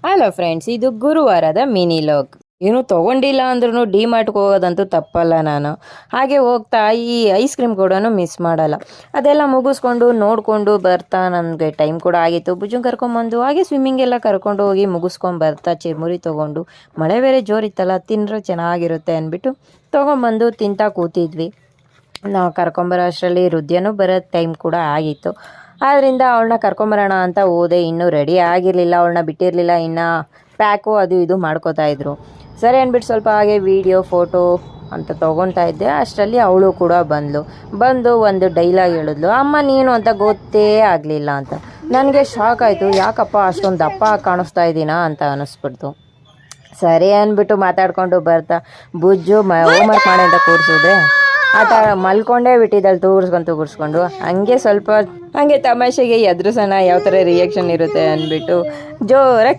Hello friends, ಇದು ಗುರುವಾರದ mini log. ಏನು ತೊಗೊಂಡಿಲ್ಲ ಅಂದ್ರೂ ಡಿ ಮಾರ್ಟ್ಗೆ ಹೋಗೋದಂತೂ ತಪ್ಪಲ್ಲ ನಾನು. ಹಾಗೆ ಹೋಗ್ತಾ ಈ ಐಸ್ ಕ್ರೀಮ್ ಕೂಡ ಮಿಸ್ ಮಾಡಲ್ಲ. ಅದೆಲ್ಲ ಮುಗಿಸ್ಕೊಂಡು ನೋಡಿಕೊಂಡು ಬರ್ತಾ ನನಗೆ ಟೈಮ್ ಕೂಡ ಆಗಿತ್ತು. ಬುಜ್ಜು ಕರ್ಕೊಂಬಂದು ಹಾಗೆ ಸ್ವಿಮ್ಮಿಂಗ್ ಎಲ್ಲ ಕರ್ಕೊಂಡು ಹೋಗಿ ಮುಗಿಸ್ಕೊಂಡು ಬರ್ತಾ ಚಿರ್ಮುರಿ ತೊಗೊಂಡು, ಮಳೆ ಬೇರೆ ಜೋರಿತ್ತಲ್ಲ, ತಿಂದರೆ ಚೆನ್ನಾಗಿರುತ್ತೆ ಅಂದ್ಬಿಟ್ಟು ತೊಗೊಂಬಂದು ತಿಂತಾ ಕೂತಿದ್ವಿ. ನಾವು ಕರ್ಕೊಂಬರೋ ಅಷ್ಟರಲ್ಲಿ ಹೃದಯನೂ ಬರೋ ಟೈಮ್ ಕೂಡ ಆಗಿತ್ತು. ಆದ್ದರಿಂದ ಅವಳನ್ನ ಕರ್ಕೊಂಬರೋಣ ಅಂತ ಹೋದೆ. ಇನ್ನೂ ರೆಡಿ ಆಗಿರಲಿಲ್ಲ, ಅವಳನ್ನ ಬಿಟ್ಟಿರಲಿಲ್ಲ, ಇನ್ನು ಪ್ಯಾಕು ಅದು ಇದು ಮಾಡ್ಕೋತಾ ಇದ್ರು. ಸರಿ ಅಂದ್ಬಿಟ್ಟು ಸ್ವಲ್ಪ ಹಾಗೆ ವೀಡಿಯೋ ಫೋಟೋ ಅಂತ ತೊಗೊತಾ ಇದ್ದೆ. ಅಷ್ಟರಲ್ಲಿ ಅವಳು ಕೂಡ ಬಂದು ಒಂದು ಡೈಲಾಗ್ ಹೇಳಿದ್ಲು, ಅಮ್ಮ ನೀನು ಅಂತ ಗೊತ್ತೇ ಆಗಲಿಲ್ಲ ಅಂತ. ನನಗೆ ಶಾಕ್ ಆಯಿತು, ಯಾಕಪ್ಪ ಅಷ್ಟೊಂದು ದಪ್ಪ ಕಾಣಿಸ್ತಾ ಇದ್ದೀನಾ ಅಂತ ಅನ್ನಿಸ್ಬಿಡ್ತು. ಸರಿ ಅಂದ್ಬಿಟ್ಟು ಮಾತಾಡ್ಕೊಂಡು ಬರ್ತಾ ಬುಜ್ಜು ಹೋಮ್ವರ್ಕ್ ಮಾಡಿ ಅಂತ ಕೂರಿಸಿದೆ. ಆ ಥರ ಮಲ್ಕೊಂಡೇ ಬಿಟ್ಟಿದ್ದಳು, ತೂಗಿಸ್ಕೊಂಡು ಹಂಗೆ ಸ್ವಲ್ಪ ಹಂಗೆ ತಮಾಷೆಗೆ ಎದುರಿಸೋಣ ಯಾವ ಥರ ರಿಯಾಕ್ಷನ್ ಇರುತ್ತೆ ಅಂದ್ಬಿಟ್ಟು ಜೋರಾಗಿ